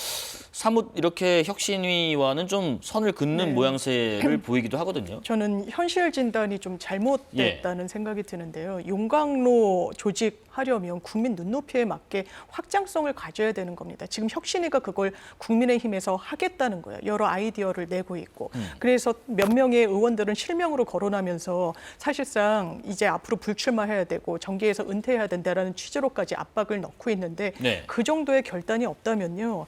사뭇 이렇게 혁신위와는 좀 선을 긋는 모양새를 보이기도 하거든요. 저는 현실 진단이 좀 잘못됐다는 생각이 드는데요. 용광로 조직하려면 국민 눈높이에 맞게 확장성을 가져야 되는 겁니다. 지금 혁신위가 그걸 국민의힘에서 하겠다는 거예요. 여러 아이디어를 내고 있고. 그래서 몇 명의 의원들은 실명으로 거론하면서 사실상 이제 앞으로 불출마해야 되고 정계에서 은퇴해야 된다라는 취지로까지 압박을 넣고 있는데 네. 그 정도의 결단이 없다면요.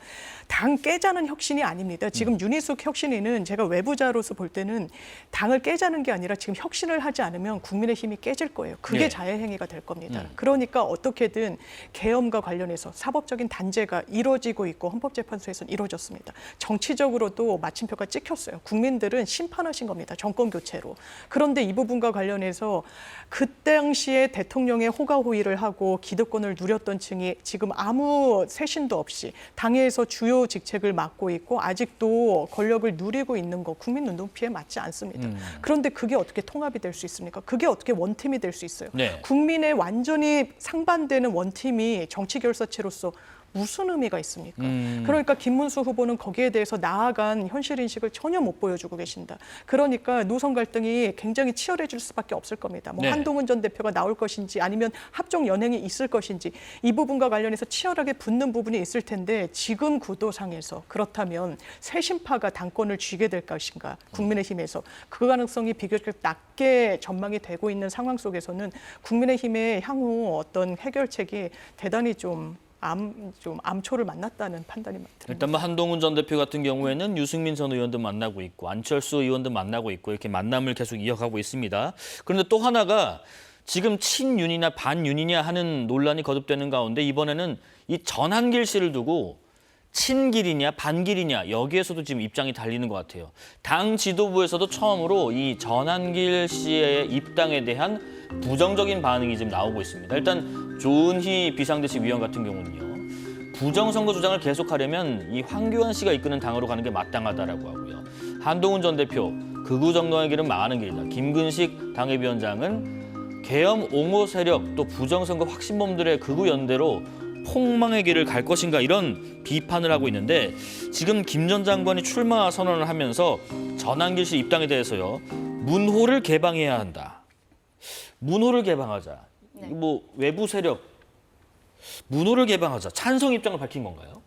당 깨자는 혁신이 아닙니다. 지금 윤희숙 혁신위는 제가 외부자로서 볼 때는 당을 깨자는 게 아니라 지금 혁신을 하지 않으면 국민의힘이 깨질 거예요. 그게 네. 자해행위가 될 겁니다. 그러니까 어떻게든 계엄과 관련해서 사법적인 단죄가 이루어지고 있고 헌법재판소에서는 이루어졌습니다. 정치적으로도 마침표가 찍혔어요. 국민들은 심판하신 겁니다. 정권 교체로. 그런데 이 부분과 관련해서 그 당시에 대통령의 호가호위를 하고 기득권을 누렸던 층이 지금 아무 쇄신도 없이 당에서 주요 직책을 맡고 있고 아직도 권력을 누리고 있는 거 국민 눈높이에 맞지 않습니다. 그런데 그게 어떻게 통합이 될 수 있습니까? 그게 어떻게 원팀이 될 수 있어요? 네. 국민의 완전히 상반되는 원팀이 정치결사체로서 무슨 의미가 있습니까? 그러니까 김문수 후보는 거기에 대해서 나아간 현실 인식을 전혀 못 보여주고 계신다. 그러니까 노선 갈등이 굉장히 치열해질 수밖에 없을 겁니다. 뭐 네. 한동훈 전 대표가 나올 것인지 아니면 합종 연행이 있을 것인지 이 부분과 관련해서 치열하게 붙는 부분이 있을 텐데 지금 구도상에서 그렇다면 쇄신파가 당권을 쥐게 될 것인가 국민의힘에서 그 가능성이 비교적 낮게 전망이 되고 있는 상황 속에서는 국민의힘의 향후 어떤 해결책이 대단히 좀 암초를 만났다는 판단이 듭니다. 일단 뭐 한동훈 전 대표 같은 경우에는 유승민 전 의원도 만나고 있고 안철수 의원도 만나고 있고 이렇게 만남을 계속 이어가고 있습니다. 그런데 또 하나가 지금 친윤이냐 반윤이냐 하는 논란이 거듭되는 가운데 이번에는 이 전한길 씨를 두고 친길이냐 반길이냐 여기에서도 지금 입장이 달리는 것 같아요. 당 지도부에서도 처음으로 이 전한길 씨의 입당에 대한 부정적인 반응이 지금 나오고 있습니다. 일단 조은희 비상대책 위원 같은 경우는요. 부정선거 주장을 계속하려면 이 황교안 씨가 이끄는 당으로 가는 게 마땅하다라고 하고요. 한동훈 전 대표 극우 정당의 길은 망하는 길이다. 김근식 당협위원장은 계엄 옹호 세력 또 부정선거 확신범들의 극우 연대로 폭망의 길을 갈 것인가 이런 비판을 하고 있는데 지금 김 전 장관이 출마 선언을 하면서 전한길 씨 입당에 대해서요. 문호를 개방해야 한다. 문호를 개방하자. 네. 뭐 외부 세력 문호를 개방하자. 찬성 입장을 밝힌 건가요?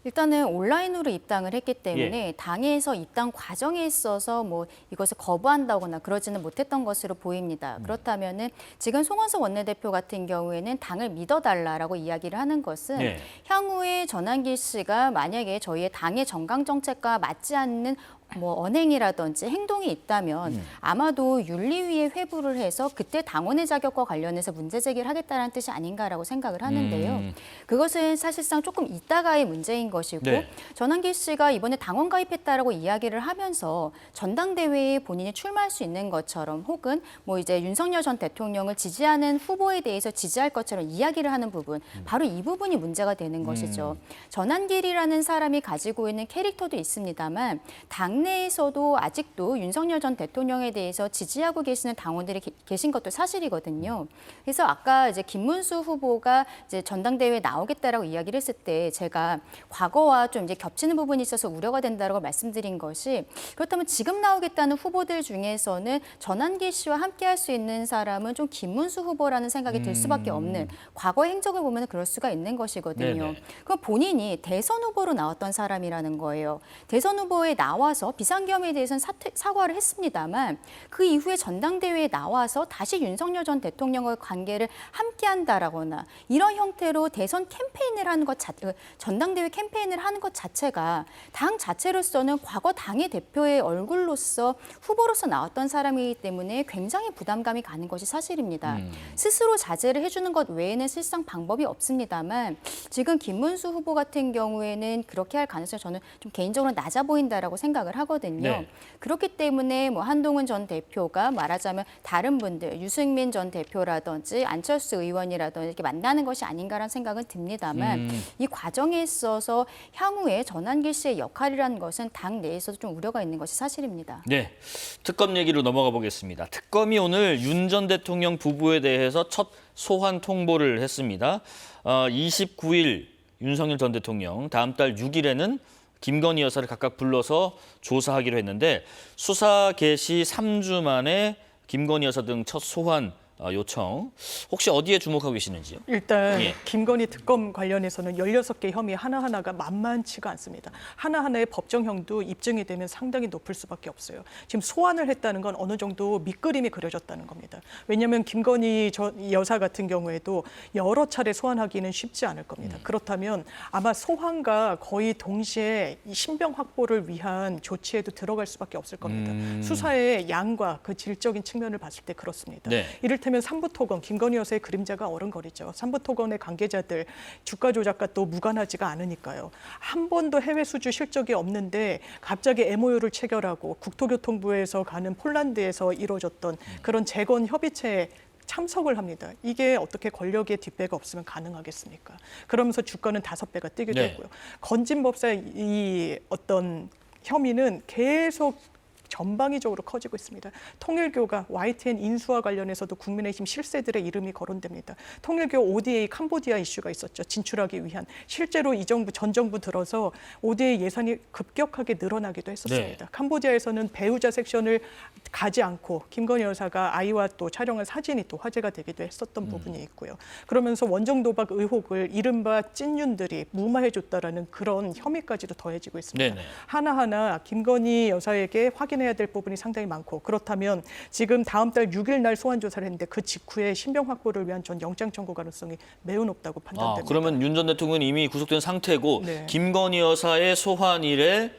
일단은 온라인으로 입당을 했기 때문에 당에서 입당 과정에 있어서 뭐 이것을 거부한다거나 그러지는 못했던 것으로 보입니다. 그렇다면은 지금 송원석 원내대표 같은 경우에는 당을 믿어달라라고 이야기를 하는 것은 네. 향후에 전한길 씨가 만약에 저희의 당의 정강 정책과 맞지 않는 뭐 언행이라든지 행동이 있다면 아마도 윤리위에 회부를 해서 그때 당원의 자격과 관련해서 문제 제기를 하겠다는 뜻이 아닌가라고 생각을 하는데요. 그것은 사실상 조금 이따가의 문제인 것이고 네. 전환기 씨가 이번에 당원 가입했다라고 이야기를 하면서 전당대회에 본인이 출마할 수 있는 것처럼 혹은 뭐 이제 윤석열 전 대통령을 지지하는 후보에 대해서 지지할 것처럼 이야기를 하는 부분, 바로 이 부분이 문제가 되는 것이죠. 전환길이라는 사람이 가지고 있는 캐릭터도 있습니다만 당내에서도 아직도 윤석열 전 대통령에 대해서 지지하고 계시는 당원들이 계신 것도 사실이거든요. 그래서 아까 이제 김문수 후보가 이제 전당대회에 나오겠다라고 이야기를 했을 때 제가 과거와 좀 이제 겹치는 부분이 있어서 우려가 된다라고 말씀드린 것이, 그렇다면 지금 나오겠다는 후보들 중에서는 전환기 씨와 함께할 수 있는 사람은 좀 김문수 후보라는 생각이 들 수밖에 없는, 과거의 행적을 보면 그럴 수가 있는 것이거든요. 네네. 그럼 본인이 대선 후보로 나왔던 사람이라는 거예요. 대선 후보에 나와서 비상계엄에 대해서는 사과를 했습니다만 그 이후에 전당대회에 나와서 다시 윤석열 전 대통령과의 관계를 함께한다라거나 이런 형태로 대선 캠페인을 하는 것 전당대회 캠페인을 하는 것 자체가 당 자체로서는 과거 당의 대표의 얼굴로서 후보로서 나왔던 사람이기 때문에 굉장히 부담감이 가는 것이 사실입니다. 스스로 자제를 해주는 것 외에는 실상 방법이 없습니다만 지금 김문수 후보 같은 경우에는 그렇게 할 가능성이 저는 좀 개인적으로 낮아 보인다라고 생각을 하거든요. 네. 그렇기 때문에 뭐 한동훈 전 대표가 말하자면 다른 분들, 유승민 전 대표라든지 안철수 의원이라든지 이렇게 만나는 것이 아닌가라는 생각은 듭니다만 이 과정에 있어서 향후에 전환기 씨의 역할이라는 것은 당 내에서도 좀 우려가 있는 것이 사실입니다. 네, 특검 얘기로 넘어가 보겠습니다. 특검이 오늘 윤 전 대통령 부부에 대해서 첫 소환 통보를 했습니다. 29일 윤석열 전 대통령, 다음 달 6일에는 김건희 여사를 각각 불러서 조사하기로 했는데 수사 개시 3주 만에 김건희 여사 등 첫 소환 요청. 혹시 어디에 주목하고 계시는지요? 일단 예. 김건희 특검 관련해서는 16개 혐의 하나하나가 만만치가 않습니다. 하나하나의 법정형도 입증이 되면 상당히 높을 수밖에 없어요. 지금 소환을 했다는 건 어느 정도 밑그림이 그려졌다는 겁니다. 왜냐하면 김건희 여사 같은 경우에도 여러 차례 소환하기는 쉽지 않을 겁니다. 그렇다면 아마 소환과 거의 동시에 이 신병 확보를 위한 조치에도 들어갈 수밖에 없을 겁니다. 수사의 양과 그 질적인 측면을 봤을 때 그렇습니다. 네. 이를테면 삼부토건, 김건희 여사의 그림자가 어른거리죠. 삼부토건의 관계자들 주가 조작과 또 무관하지가 않으니까요. 한 번도 해외 수주 실적이 없는데 갑자기 MOU를 체결하고 국토교통부에서 가는 폴란드에서 이루어졌던 그런 재건 협의체에 참석을 합니다. 이게 어떻게 권력의 뒷배가 없으면 가능하겠습니까? 그러면서 주가는 5배가 뛰기도 네. 했고요. 건진법사의 이 어떤 혐의는 계속 전방위적으로 커지고 있습니다. 통일교가 YTN 인수와 관련해서도 국민의힘 실세들의 이름이 거론됩니다. 통일교 ODA 캄보디아 이슈가 있었죠. 진출하기 위한. 실제로 이 정부, 전 정부 들어서 ODA 예산이 급격하게 늘어나기도 했었습니다. 네. 캄보디아에서는 배우자 섹션을 가지 않고 김건희 여사가 아이와 또 촬영한 사진이 또 화제가 되기도 했었던 부분이 있고요. 그러면서 원정 도박 의혹을 이른바 찐윤들이 무마해줬다라는 그런 혐의까지도 더해지고 있습니다. 네네. 하나하나 김건희 여사에게 확인해야 될 부분이 상당히 많고, 그렇다면 지금 다음 달 6일 날 소환 조사를 했는데 그 직후에 신병 확보를 위한 전 영장 청구 가능성이 매우 높다고 판단됩니다. 그러면 윤 전 대통령은 이미 구속된 상태고 네. 김건희 여사의 소환일에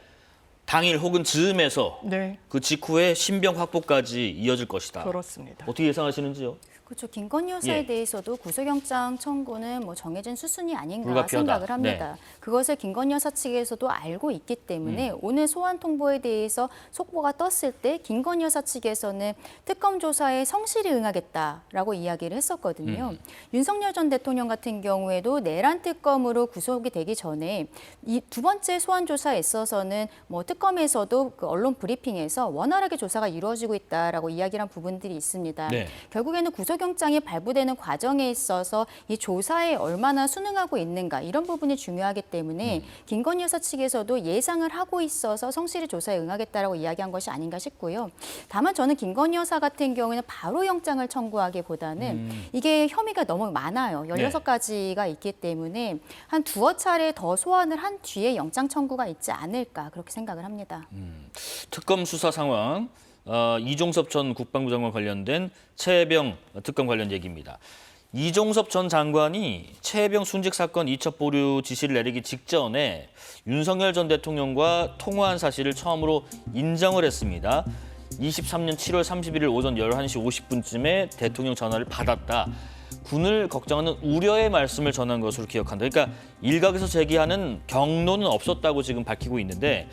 당일 혹은 즈음에서 네, 그 직후에 신병 확보까지 이어질 것이다. 그렇습니다. 어떻게 예상하시는지요? 그렇죠. 김건희 여사에 예. 대해서도 구속영장 청구는 뭐 정해진 수순이 아닌가 불가피하다. 생각을 합니다. 그것을 김건희 여사 측에서도 알고 있기 때문에 오늘 소환 통보에 대해서 속보가 떴을 때 김건희 여사 측에서는 특검 조사에 성실히 응하겠다라고 이야기를 했었거든요. 윤석열 전 대통령 같은 경우에도 내란 특검으로 구속이 되기 전에 이 두 번째 소환 조사에 있어서는 뭐 특검에서도 그 언론 브리핑에서 원활하게 조사가 이루어지고 있다라고 이야기를 한 부분들이 있습니다. 네. 결국에는 구속영장이 발부되는 과정에 있어서 이 조사에 얼마나 순응하고 있는가 이런 부분이 중요하기 때문에 김건희 여사 측에서도 예상을 하고 있어서 성실히 조사에 응하겠다라고 이야기한 것이 아닌가 싶고요. 다만 저는 김건희 여사 같은 경우에는 바로 영장을 청구하기보다는 이게 혐의가 너무 많아요. 16가지가 있기 때문에 한 두어 차례 더 소환을 한 뒤에 영장 청구가 있지 않을까 그렇게 생각을 합니다. 특검 수사 상황, 이종섭 전 국방부 장관 관련된 최혜병 특검 관련 얘기입니다. 이종섭 전 장관이 최혜병 순직 사건 이첩 보류 지시를 내리기 직전에 윤석열 전 대통령과 통화한 사실을 처음으로 인정을 했습니다. 23년 7월 31일 오전 11시 50분쯤에 대통령 전화를 받았다. 군을 걱정하는 우려의 말씀을 전한 것으로 기억한다. 그러니까 일각에서 제기하는 경로는 없었다고 지금 밝히고 있는데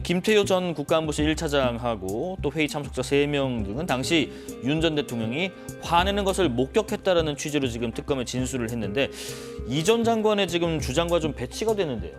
김태효 전 국가안보실 1차장하고 또 회의 참석자 3명 등은 당시 윤 전 대통령이 화내는 것을 목격했다라는 취지로 지금 특검에 진술을 했는데 이 전 장관의 지금 주장과 좀 배치가 되는데요.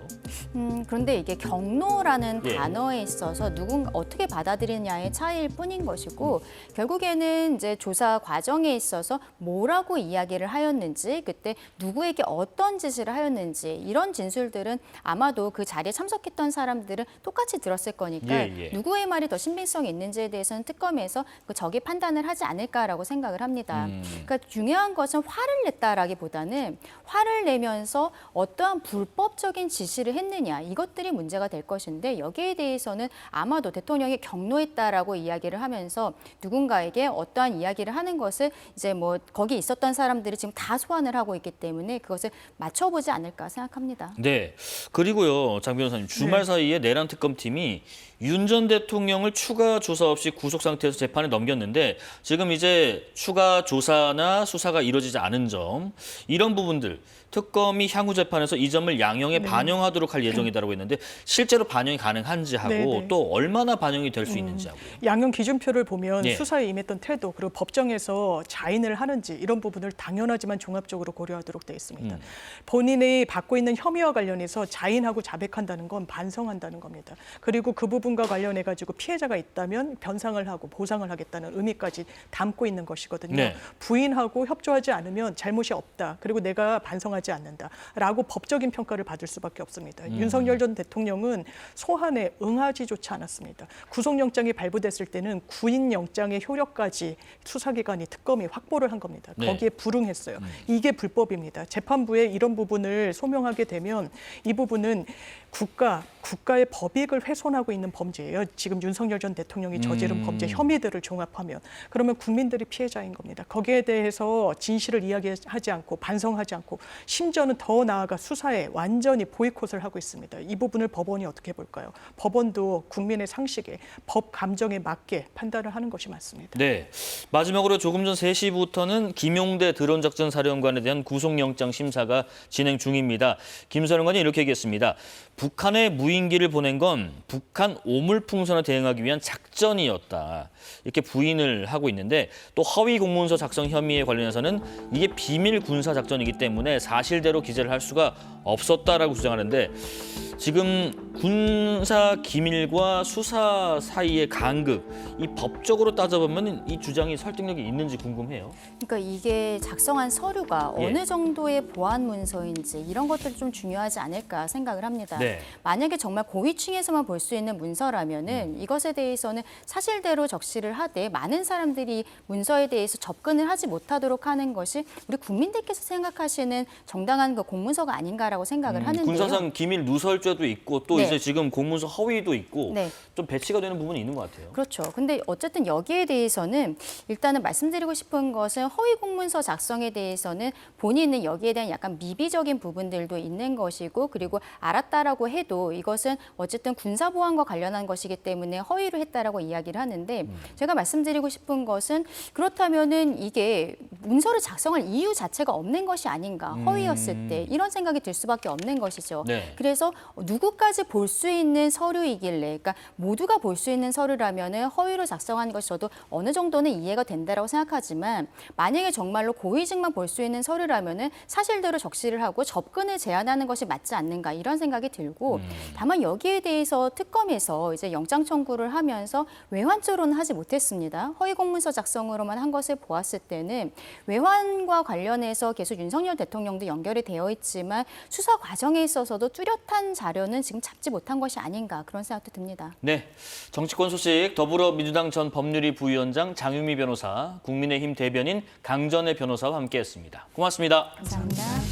그런데 이게 경로라는 예. 단어에 있어서 누군가 어떻게 받아들이느냐의 차이일 뿐인 것이고 결국에는 이제 조사 과정에 있어서 뭐라고 이야기를 하였는지 그때 누구에게 어떤 지시를 하였는지 이런 진술들은 아마도 그 자리에 참석했던 사람들은 똑같이 들었을 거니까 예. 누구의 말이 더 신빙성이 있는지에 대해서는 특검에서 그 적이 판단을 하지 않을까라고 생각을 합니다. 그러니까 중요한 것은 화를 냈다라기보다는 화를 내면서 어떠한 불법적인 지시를 했느냐 이것들이 문제가 될 것인데 여기에 대해서는 아마도 대통령이 경로했다라고 이야기를 하면서 누군가에게 어떠한 이야기를 하는 것을 이제 뭐 거기 있었던 사람들이 지금 다 소환을 하고 있기 때문에 그것을 맞춰보지 않을까 생각합니다. 네. 그리고요, 장 변호사님, 주말 사이에 내란 특검팀이 윤 전 대통령을 추가 조사 없이 구속 상태에서 재판에 넘겼는데 지금 이제 추가 조사나 수사가 이루어지지 않은 점 이런 부분들 특검이 향후 재판에서 이 점을 양형에 반영하도록 할 예정이다라고 했는데 실제로 반영이 가능한지 하고 또 얼마나 반영이 될 수 있는지 하고요. 양형 기준표를 보면 예. 수사에 임했던 태도 그리고 법정에서 자인을 하는지 이런 부분을 당연하지만 종합적으로 고려하도록 되어 있습니다. 본인이 받고 있는 혐의와 관련해서 자인하고 자백한다는 건 반성한다는 겁니다. 그리고 그 부분과 관련해 가지고 피해자가 있다면 변상을 하고 보상을 하겠다는 의미까지 담고 있는 것이거든요. 네. 부인하고 협조하지 않으면 잘못이 없다. 그리고 내가 반성하지 않는다라고 법적인 평가를 받을 수밖에 없습니다. 윤석열 전 대통령은 소환에 응하지조차 않았습니다. 구속영장이 발부됐을 때는 구인영장의 효력까지 수사기관이 특검이 확보를 한 겁니다. 네. 거기에 불응했어요. 이게 불법입니다. 재판부에 이런 부분을 소명하게 되면 이 부분은 국가의 법익을 훼손하고 있는 범죄예요. 지금 윤석열 전 대통령이 저지른 범죄 혐의들을 종합하면 그러면 국민들이 피해자인 겁니다. 거기에 대해서 진실을 이야기하지 않고 반성하지 않고 심지어는 더 나아가 수사에 완전히 보이콧을 하고 있습니다. 이 부분을 법원이 어떻게 볼까요? 법원도 국민의 상식에 법 감정에 맞게 판단을 하는 것이 맞습니다. 네. 마지막으로 조금 전 3시부터는 김용대 드론작전 사령관에 대한 구속영장 심사가 진행 중입니다. 김 사령관이 이렇게 얘기했습니다. 북한에 무인기를 보낸 건 북한 오물풍선에 대응하기 위한 작전이었다. 이렇게 부인을 하고 있는데 또 허위 공문서 작성 혐의에 관련해서는 이게 비밀 군사 작전이기 때문에 사실대로 기재를 할 수가 없었다라고 주장하는데 지금 군사 기밀과 수사 사이의 간극, 이 법적으로 따져보면 이 주장이 설득력이 있는지 궁금해요. 그러니까 이게 작성한 서류가 예. 어느 정도의 보안 문서인지 이런 것들이 좀 중요하지 않을까 생각을 합니다. 네. 만약에 정말 고위층에서만 볼 수 있는 문서라면은 이것에 대해서는 사실대로 적시를 하되 많은 사람들이 문서에 대해서 접근을 하지 못하도록 하는 것이 우리 국민들께서 생각하시는 정당한 그 공문서가 아닌가라고 생각을 하는데요. 군사상 기밀 누설죄도 있고 또 네. 이제 지금 공문서 허위도 있고 네. 좀 배치가 되는 부분이 있는 것 같아요. 그렇죠. 근데 어쨌든 여기에 대해서는 일단은 말씀드리고 싶은 것은 허위 공문서 작성에 대해서는 본인은 여기에 대한 약간 미비적인 부분들도 있는 것이고 그리고 알았다라고 해도 이것은 어쨌든 군사보안과 관련한 것이기 때문에 허위로 했다라고 이야기를 하는데 제가 말씀드리고 싶은 것은 그렇다면은 이게 문서를 작성할 이유 자체가 없는 것이 아닌가 허위였을 때 이런 생각이 들 수밖에 없는 것이죠. 네. 그래서 누구까지 볼 수 있는 서류이길래 그러니까 모두가 볼 수 있는 서류라면은 허위로 작성한 것이 저도 어느 정도는 이해가 된다라고 생각하지만 만약에 정말로 고위직만 볼 수 있는 서류라면은 사실대로 적시를 하고 접근을 제한하는 것이 맞지 않는가 이런 생각이 들고 다만 여기에 대해서 특검에서 이제 영장 청구를 하면서 외환죄로는 하지 못했습니다. 허위 공문서 작성으로만 한 것을 보았을 때는 외환과 관련해서 계속 윤석열 대통령도 연결이 되어 있지만 수사 과정에 있어서도 뚜렷한 자료는 지금 잡지 못한 것이 아닌가 그런 생각도 듭니다. 네, 정치권 소식 더불어민주당 전 법률위 부위원장 장유미 변호사, 국민의힘 대변인 강전애 변호사와 함께했습니다. 고맙습니다. 감사합니다.